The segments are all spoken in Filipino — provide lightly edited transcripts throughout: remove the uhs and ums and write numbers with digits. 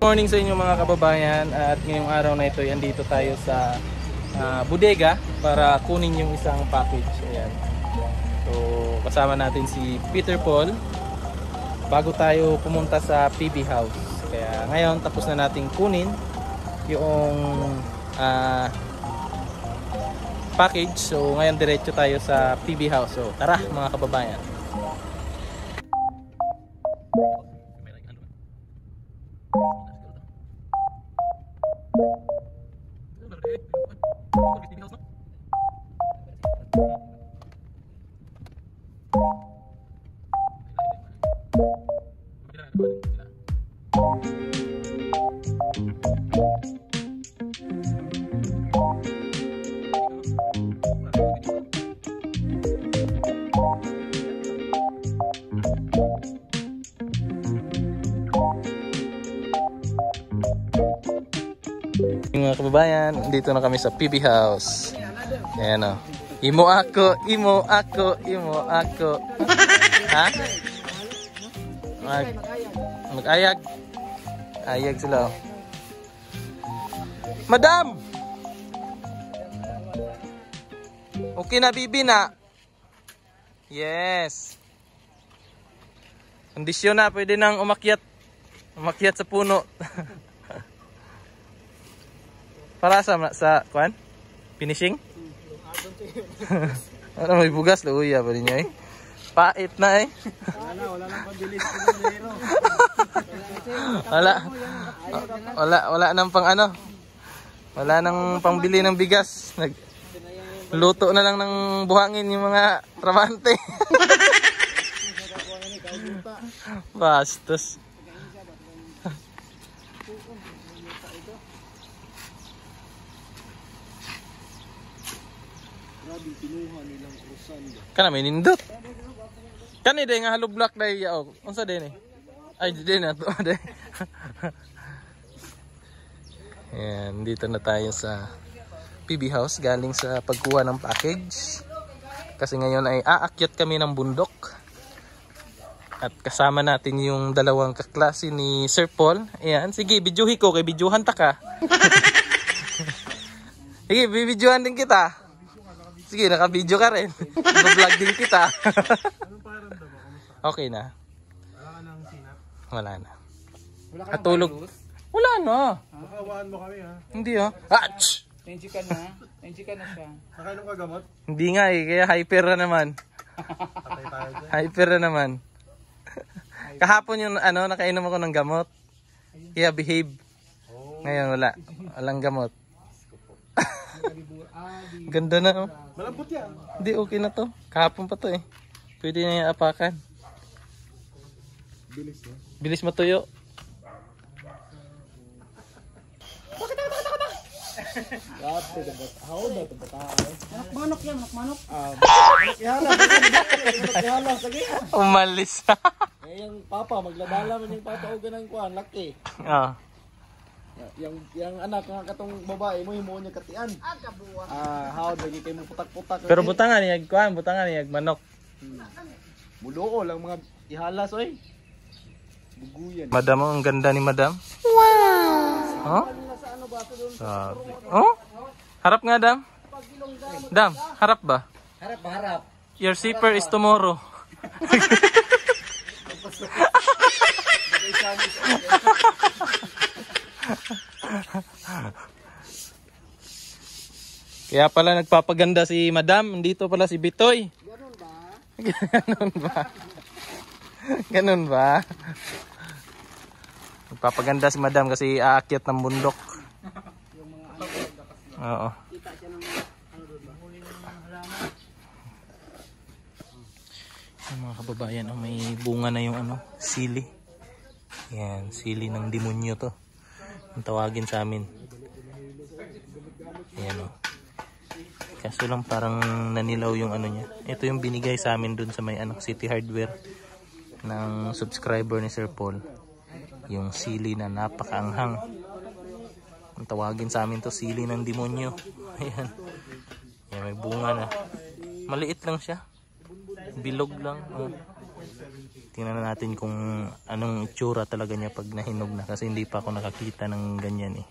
Morning sa inyo mga kababayan, at ngayong araw na ito ay andito tayo sa bodega para kunin yung isang package. Ayan. So kasama natin si Peter Paul bago tayo pumunta sa PB House. Kaya ngayon tapos na nating kunin yung package. So ngayon diretso tayo sa PB House. So tara mga kababayan. Mga kababayan, dito na kami sa PB House. Ayan o. Imo ako, imo ako, imo ako. Ha? Mag-ayag. Ayag sila. Madam! Okay na, bibi na. Yes. Kondisyon na, pwede nang umakyat. Umakyat sa puno. Para sa kwan? Finishing? Ano, may bugas luya pa rin niya eh. Pait na eh. Wala nang pambilis. Wala nang pang ano. Wala nang pangbili ng bigas. Luto na lang ng buhangin yung mga trabante. Bastos. Kana may nindot. Kani day nga hollow block day yaw. Unsa day ni? Ay di na to day. Ayan, dito na tayo sa PB House galing sa pagkuha ng package. Kasi ngayon ay aakyat kami ng bundok. At kasama natin yung dalawang kaklase ni Sir Paul. Ayan, sige, videohi ko kay videohan ta ka. Sige, bibidyohan din kita. Sige, naka-video ka rin. Nag-vlog din kita. Okay na. Wala ka nang sinap? Wala na. Katulog. Wala na. Makawaan mo kami ha? Hindi ha. Ach! Tenji ka na. Tenji ka na siya. Nakainom ka gamot? Hindi nga eh. Kaya hyper na naman. Patay tayo dyan. Hyper na naman. Kahapon yung ano, nakainom ako ng gamot. Kaya behave. Ngayon wala. Walang gamot. Ganda na oh. Malambot yan. Hindi, okay na to. Kahapon pa to eh. Pwede na yung apakan. Bilis na. Bilis matuyo. Manok yan, manok. Umalis. Yung papa, magladala man yung papa o ganang kuhan, laki. Ah. Yung anak nga katong babae mo himo niya katian. How lagi kay mo putak-putak. Pero butangan niya kuan, butangan niya manok. Mulo lang mga ihalas oy. Buguyan. Madam, ang ganda ni Madam. Wow. Oh? Sabi. Oh? Harap nga, Dam. Dam, harap ba? Harap ba, harap? Your zipper is tomorrow. Kaya pala nagpapaganda si Madam. Dito pala si Bitoy. Ganun ba? Ganun ba? Ganun ba? Nagpapaganda si Madam kasi aakyat ng bundok. Oo. Kita siya ng ano doon ba? Huli ng halaman. Yung mga kababayan, oh, may bunga na yung ano, sili. Yan, sili ng demonyo to. Ang tawagin sa amin. Ayan o. Kaso lang parang nanilaw yung ano niya. Ito yung binigay sa amin dun sa may City Hardware ng subscriber ni Sir Paul. Yung sili na napakaanghang. Ang tawagin sa amin to, sili ng demonyo. Ayan. Ayan, may bunga na. Maliit lang siya. Bilog lang. Tingnan natin kung anong itsura talaga niya pag nahinog na. Kasi hindi pa ako nakakita ng ganyan eh.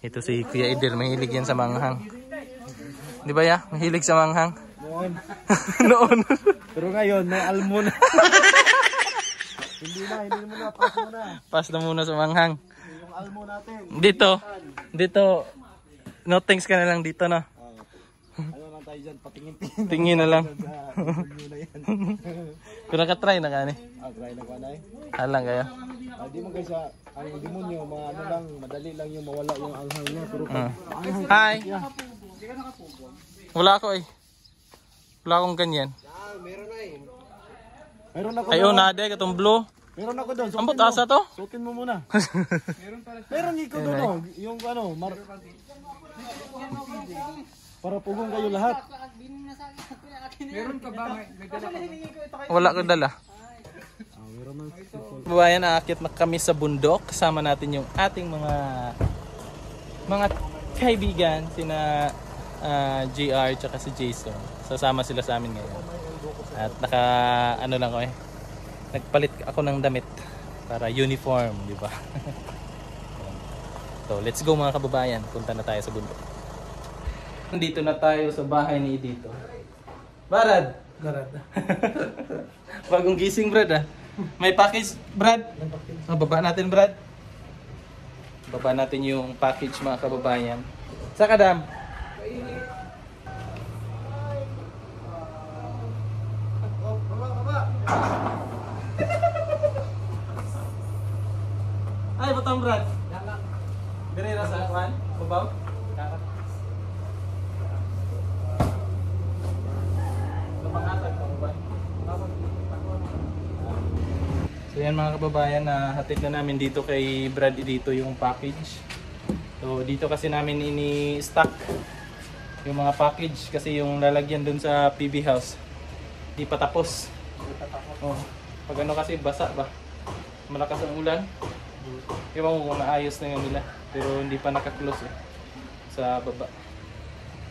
Ito si Kuya Idel, mahilig yan sa manghang. Di ba ya? Mahilig sa manghang? Noon. Noon. Pero ngayon, may almon. Hindi na, pass mo na. Pass na muna sa manghang. Yung almon natin. Dito, no thanks ka na lang dito na. Ano lang tayo dyan, patingin. Tingin na lang. Na yan. Kung nakatry na gani. Try na ka na eh. Halang kayo. Di mo guys, ang demonyo, ano lang, madali lang yung mawala yung anghang niya. Pero Hi! Wala ako eh. Wala akong ganyan. meron ako Ayaw doon. na de, katong blue. Meron ako doon. Ambot asa to? Suotin mo muna. Meron ikaw doon. Oh. Yung ano, para pugong kayo lahat. Meron ka ba? May dala ka ba? Wala ko dala. Meron man. Babayan, aakyat na kami sa bundok. Kasama natin yung ating mga kaibigan, sina JR tsaka si Jason. Sasama sila sa amin ngayon. At nagpalit ako ng damit para uniform, di ba? So, let's go mga kababayan. Punta na tayo sa bundok. Nandito na tayo sa bahay ni Edito. Brad! Bagong gising, Brad ah. May package, Brad. Baba natin, Brad. Baba natin yung package mga kababayan. Sa kadam. Ay, butang, Brad. Diri ra sa kwan, babaw. So yan mga kababayan, na hatid na namin dito kay Brad dito yung package. So dito kasi namin ini-stock yung mga package kasi yung lalagyan dun sa PB house di pa tapos. Oh, pag ano kasi basa ba? Malakas ang ulan. Ewan ko kung naayos na yun nila pero hindi pa naka-close eh, sa baba.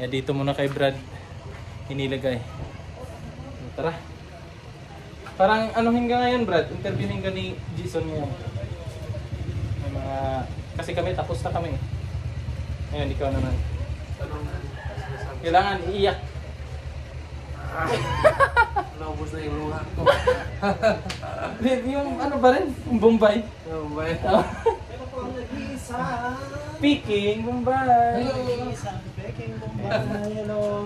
Kaya dito muna kay Brad inilagay. Tara. Parang anuhin ka ngayon, Brad? Interviewin ka ni Jason ngayon. May mga... Kasi kami, tapos na kami. Ngayon, ikaw naman. Kailangan iiyak. Naubos na yung luha ko. Yung ano ba rin? Bombay. Bombay. Speaking Bombay. Hello.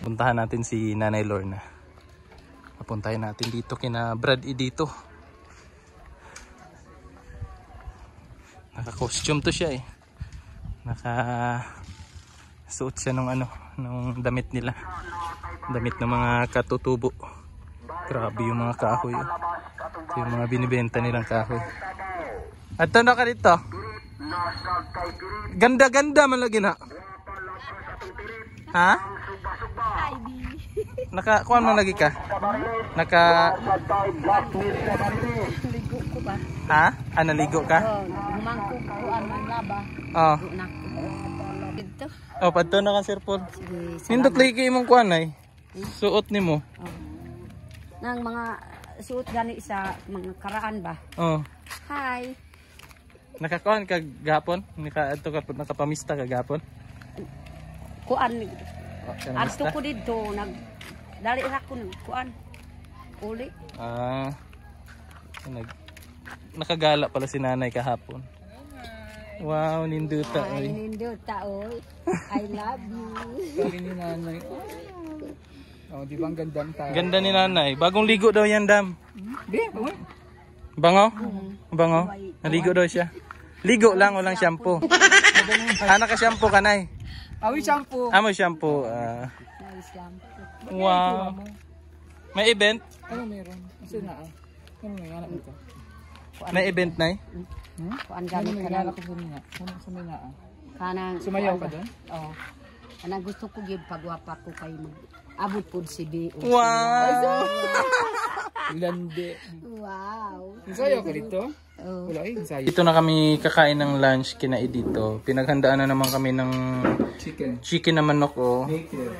Puntahan natin si Nanay Lorna. Papuntahin natin dito kina Brad dito. Naka-costume to siya eh. Naka-suot siya nung damit nila. Damit ng mga katutubo. Grabe yung mga kahoy. Ito yung mga binibenta nilang kahoy. At na ka dito. Ganda-ganda man lagi na. Ha? Kuan man lagi ka? Ligo ko ba? Ha? Naligo ka? Humangko ko ang laba. Oh. Dito. Oh, padto na ka Sir Paul. Sige, Nindot lagi imong kuan ay. Suot nimo. nang mga suot gani sa mga karaan ba? Oh. Hi. Nakakuan ka gapon? Nakapamista ka gapon? Kuan. Kanamista? Adto ko dito dali ra ko kuan. Uli. Nakagala pala si nanay kahapon. Wow, ninduta Ay, oy. nindota oy. I love you. Sabi ni nanay. Oh, di ba ang ganda ng tayo? Ganda ni nanay. Bagong ligo daw yan, Dam. Di, uy. Bango? Bango? Naligo daw siya. Ligo lang, walang shampoo. Naka-shampoo ka, Nay? Awi shampoo. May shampoo. Nice lang. Wow. May event? Ano meron? Kasi na Ano may hanap ito? May event na eh? Kuan Ano gani may kanang lalaki sa minga? Ano sa minga? kanang Sumayaw ka doon? Oo. Kanang gusto ko gyud pagwapa ko kay mag abot pud si B. Wow! Lande. Wow. Ensayo ka dito? Oh. Wala eh, ensayo. Dito na kami kakain ng lunch kina Edito. Pinaghandaan na naman kami ng Chicken. chicken na manok oh. Native.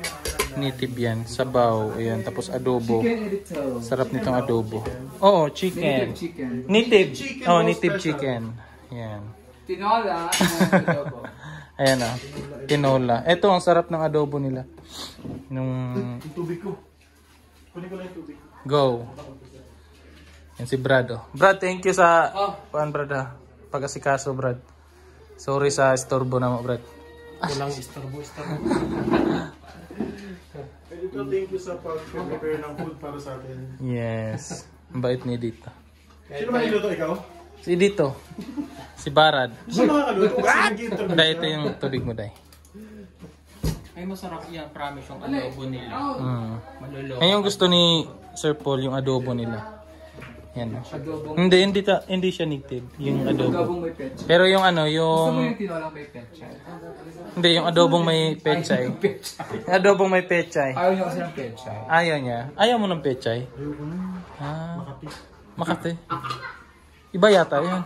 Native yan. Sabaw. Ayan. Tapos adobo. Chicken edito. Sarap nitong adobo. Oo, chicken. Native chicken. Native. Oh, native chicken. Ayan. Tinola. Ayan ah. Tinola. Ito, ang sarap ng adobo nila. Nung... Tubig ko. Kunin ko lang yung tubig. Go. Yan si Brad oh. Brad, thank you sa... Paan Brad ha? Pag-asikaso Brad. Sorry sa istorbo na mo Brad. Walang istorbo. Ito, thank you sa pag-prepare ng food para sa atin. Yes. Ang bait ni Edito. Sino ba niluto, ikaw? Si Edito. Si Barad. Sino makakaluto? What? Dahil ito yung tubig mo Day. Ay masarap yan, promise yung adobo nila. Maluloko. Ngayon gusto ni Sir Paul yung adobo nila. Yan. Adobong. Hindi siya native yung adobo. Adobong may pechay. Pero yung ano, Gusto mo yung yung tinola may pechay? hindi yung adobong may pechay. Adobong may pechay. Ayaw niya kasi ng pechay. Ayaw niya. Ayaw mo ng pechay? Ah, Makati. Iba yata yun.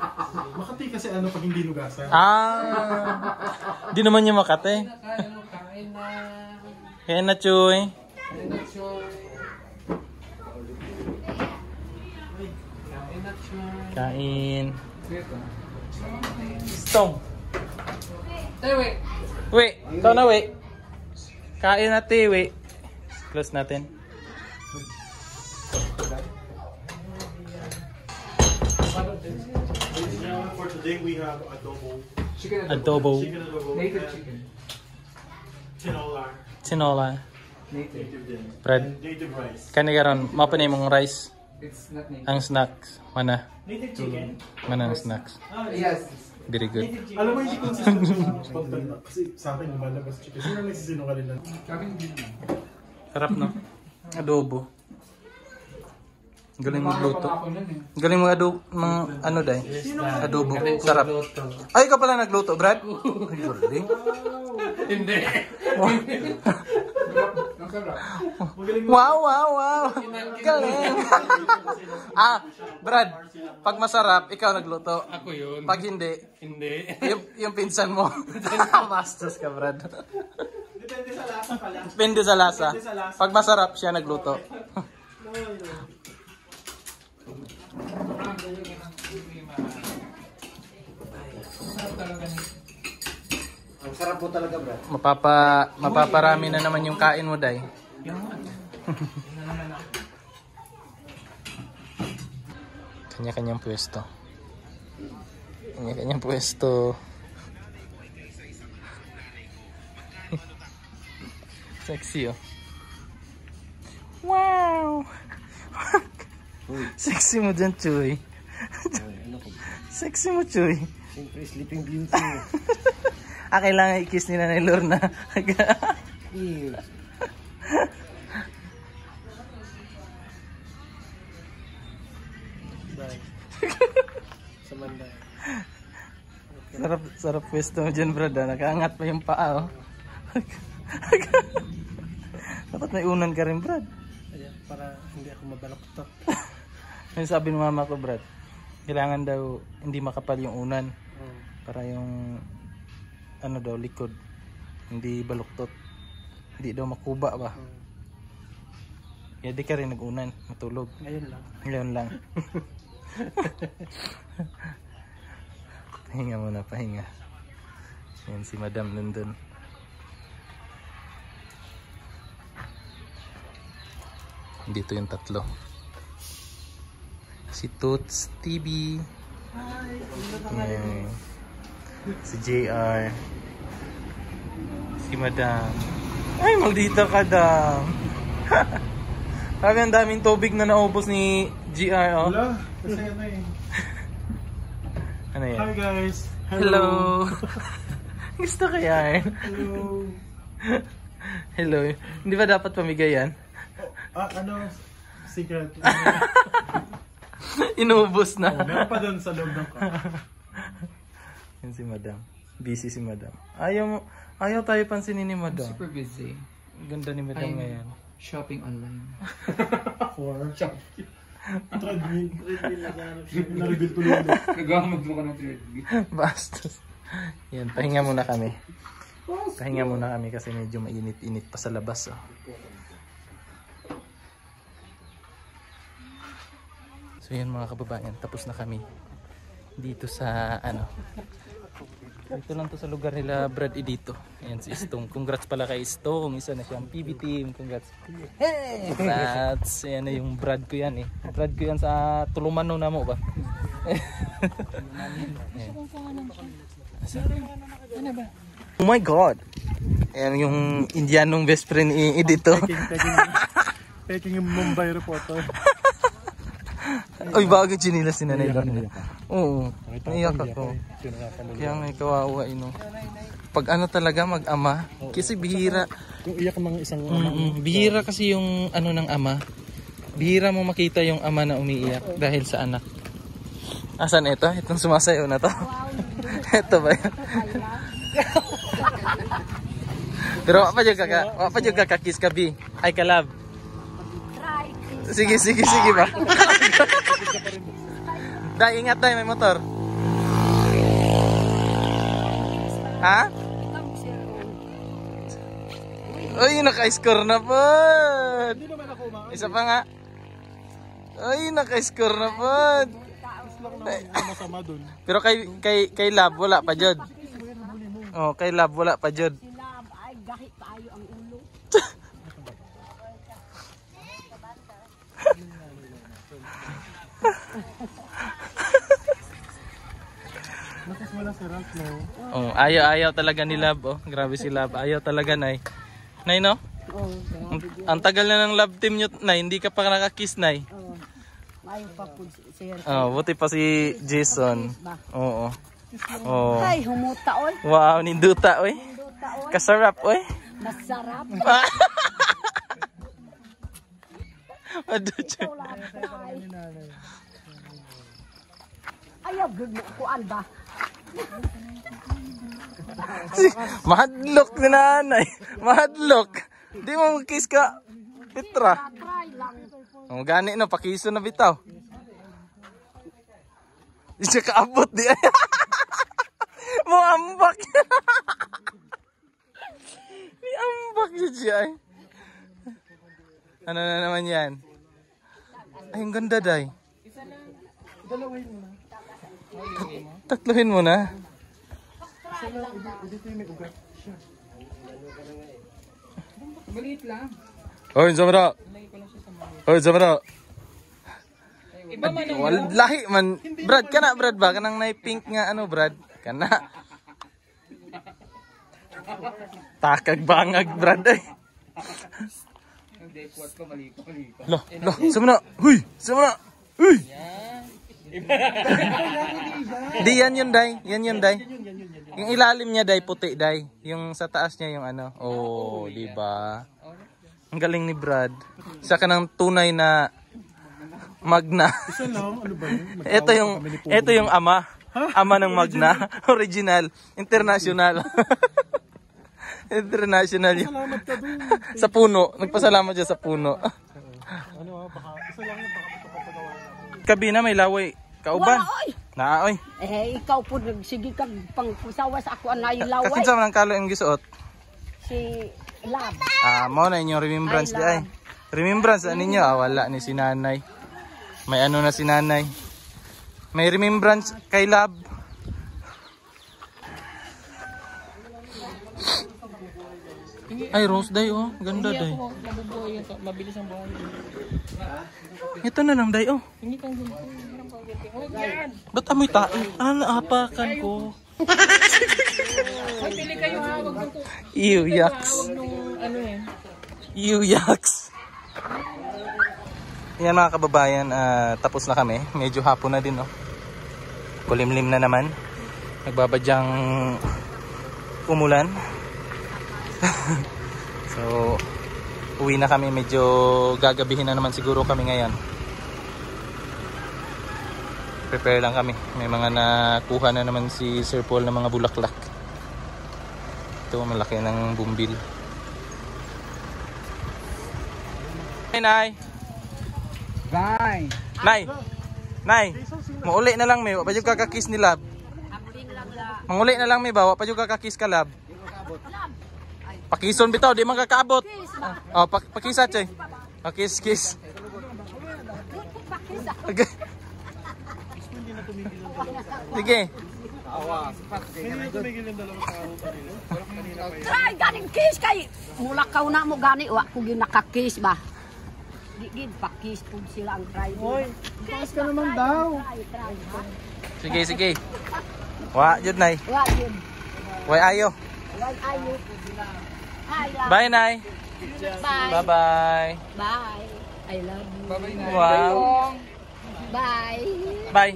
Makati kasi ano pag hindi nugasan. Ah, di naman yung Makati. Kaya na, Chuy. Kain. Stong. Wait, ikaw na, wait. Kain natin, wait. Close natin. For today, we have adobo. Chicken Adobo. Chicken adobo. Native and chicken. Tinola. Sinola. Native. Native din. Bread. And native rice. Kani karon, mapanay mong rice. It's not native. Ang snacks. Mana? Native chicken? Mana ang snacks. Yes. Very good. Alam mo, hindi consistent siya ng pagtanda. Kasi sa akin, lumalabas chicken. Sino nagsisinungaling lang? Kami hindi na. Sarap no? Adobo. Galing magluto. Ako nun eh. Galing mo ano dai? Adobo. Sarap. Ay, ka pala nagluto, Brad? Ay, galing. Hindi. Ang sarap. Wow, wow, wow. Galing. Brad, pag masarap, ikaw nagluto. Ako yun. Pag hindi, Hindi. yung pinsan mo. Masters ka, Brad. Depende sa lasa pala. Depende sa lasa. Pag masarap, siya nagluto. Ang sarap po talaga, bro. Mapaparami na naman yung kain mo, Day. Kanya-kanyang pwesto. Kanya-kanyang pwesto. Sexy, oh. Wow! Sexy mo dyan, Chuy. Sexy mo, Chuy. Siyempre, Sleeping Beauty. Kailangan i-kiss nila ni Lorna. Sarap pwesto mo dyan, Brad. Nakaangat pa yung paa, oh. Dapat may unan ka rin, Brad. Para hindi ako mabalaktot. Yung sabi ng mama ko, Brad, kailangan daw hindi makapal yung unan. Para yung ano daw, likod. Hindi baluktot. Hindi daw makuba ba. Kaya di ka rin nag-unan, matulog. Ngayon lang. Pahinga muna, pahinga. Yan si Madam nandun. Dito yung tatlo. Si Toots TV. Yan. Si JR. Si Madam. Ay, maldita ka, Dam. Sabi ang daming tubig na naubos ni GR, oh. Wala. Kasi ano eh. Ano yan? Hi guys. Hello. Gusto ka yan? Hello. Hello. Hindi ba dapat pamigay yan? Ano? Secret. Inubos na. Meron pa doon sa loob ng car. Yan si madam. Busy si madam. Ayaw tayo pansinin ni madam. Super busy. Ganda ni madam I'm ngayon. shopping online. For treadmill. Na-reveal tuloy. Nagamag mo ka ng treadmill. Bastos. Yan, pahinga muna kami. Pahinga muna kami kasi medyo mainit-init pa sa labas. Oh. So yan mga kababayan, tapos na kami dito sa dito lang to sa lugar nila Brad dito. Ayan si Stong. Congrats pala kay Stong. Isa na siyang PB team. Congrats. Hey! Congrats. Ayan na yung Brad ko yan eh. Brad ko yan sa Tulumano na mo ba? Oh my God! Ayan yung Indianong best friend ni dito. Taking a Mumbai reporter. Ay, bago chinilas si Nanay Lorna. Oo. Naiyak ako. Kaya nga kawawa ino. Pag ano talaga mag-ama. Kasi bihira. Yung iyak ng isang Bihira kasi yung ano ng ama. Bihira mo makita yung ama na umiiyak dahil sa anak. Asan ito? Itong sumasayo na to. Ito ba yan? Pero wapa dyan kakakis ka, Bi. Ay, kalab. Sige ba? Day, ingat Day, may motor. Ha? Ay, naka-score na po. Isa pa nga. Ay, naka-score na po. Pero kay Lab wala pa jud. Oh, kay Lab wala pa jud. Ay, gahi tayo ang ulo. Oh, ayaw talaga ni Lab. Oh, grabe si Lab. Ayaw talaga, Nay. Nay, no? Oh, Ang tagal na ng love team nyo, Nay. Hindi ka pa nakakiss, Nay. may pa po sir. Oh, buti pa si Jason. Oo. Oh. Ay, humuta oy. Wow, ninduta, oy. Humuta oy. Kasarap, oy. Masarap. Madutya. Ayaw, good mo. Kuan ba? Mahadlok ni nanay. Mahadlok. Di mo mag-kiss ka, Petra. Try lang. Oh, gani no, pakiso na bitaw. Di siya kaabot di. Mo ambak. May ambak yun siya eh. Ano na naman yan? Ay, ang ganda, Day. Tatluhin mo na. Maliit lang. Hoy, Zamra. Hoy, Zamra. Wallahi man. Brad, kana Brad ba? Kanang na-pink nga ano, Brad? Kana. Takag bangag, Brad eh. Loh, Zamra. Huy, Zamra. Huy. Di yan yun, Day. Yan yun, Day. Yung ilalim niya, Day, puti, Day. Yung sa taas niya, yung ano. Oh, di ba? Ang galing ni Brad. Isa ka ng tunay na Magna. Isa lang, ano ba yun? Ito yung ama. Ama ng Magna. Original. International. International yun. Salamat ka dun. Sa puno. Nagpasalamat siya sa puno. Baka isa lang yung pakapagawa namin. Kabina, may laway. Kauban. Wala, oy. Oy. Ikaw po, sige kag pangpusawa sa ako na yung laway. Kakinsa man ang kalo yung gisuot? Si Lab. Mo na inyong remembrance di ay. Remembrance ninyo, wala ni si nanay. May ano na si nanay. May remembrance kay Lab. Ay, Rose Day, oh. Ganda, Day. Mabilis ang buhay. Ito na lang, Day, oh. Hindi kang gusto. Ba't amoy tae? Naapakan ko. Ay, pili kayo ha. Wag nung Ew, yucks. ano eh. Ew, yucks. Yan mga kababayan, tapos na kami. Medyo hapon na din, oh. Kulimlim na naman. Nagbabadyang umulan. So, uwi na kami. Medyo gagabihin na naman siguro kami ngayon. Prepare lang kami. May mga nakuha na naman si Sir Paul ng mga bulaklak. Ito, malaki ng bumbil. Hey, Nay! Bye! Nay! Nay! Mauli na lang may, pa yung kakakis ni Lab. Manguli na lang may ba, pa yung kakakis ka Lab. Pakison bitaw, di man kakaabot. Oh, pakisa chay. Pakis, kiss. Okay. Sige. Try ganing kiss kay mulakaw na mo gani wa ko ginakakiss ba. Gigid pakis pud sila ang try. Oy, Kiss ka naman daw! Sige, sige. Wa, jud Nay. wa yun. Way ayo. Wa ayo. I love. Bye, Nay. Bye. Bye-bye. Bye. I love you. Bye-bye na. Wow. Bye. Bye.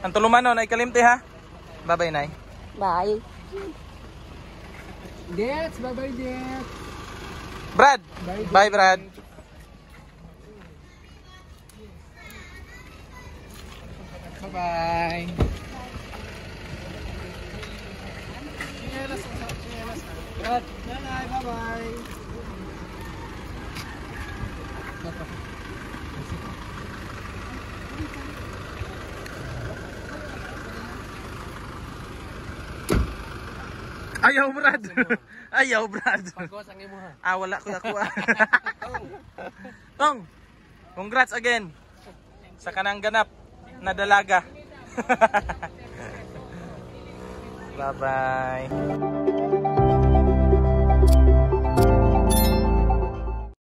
Ang tulumanon ay kalimti ha. Bye-bye, Nay. Bye. Dets! Bye-bye, Dets! Brad. Bye, Brad. Bye-bye! Bye-bye! Ayaw, Brad. Ayaw, Brad. Wala ko ako. Tong, congrats again sa kanang ganap na dalaga. Bye-bye.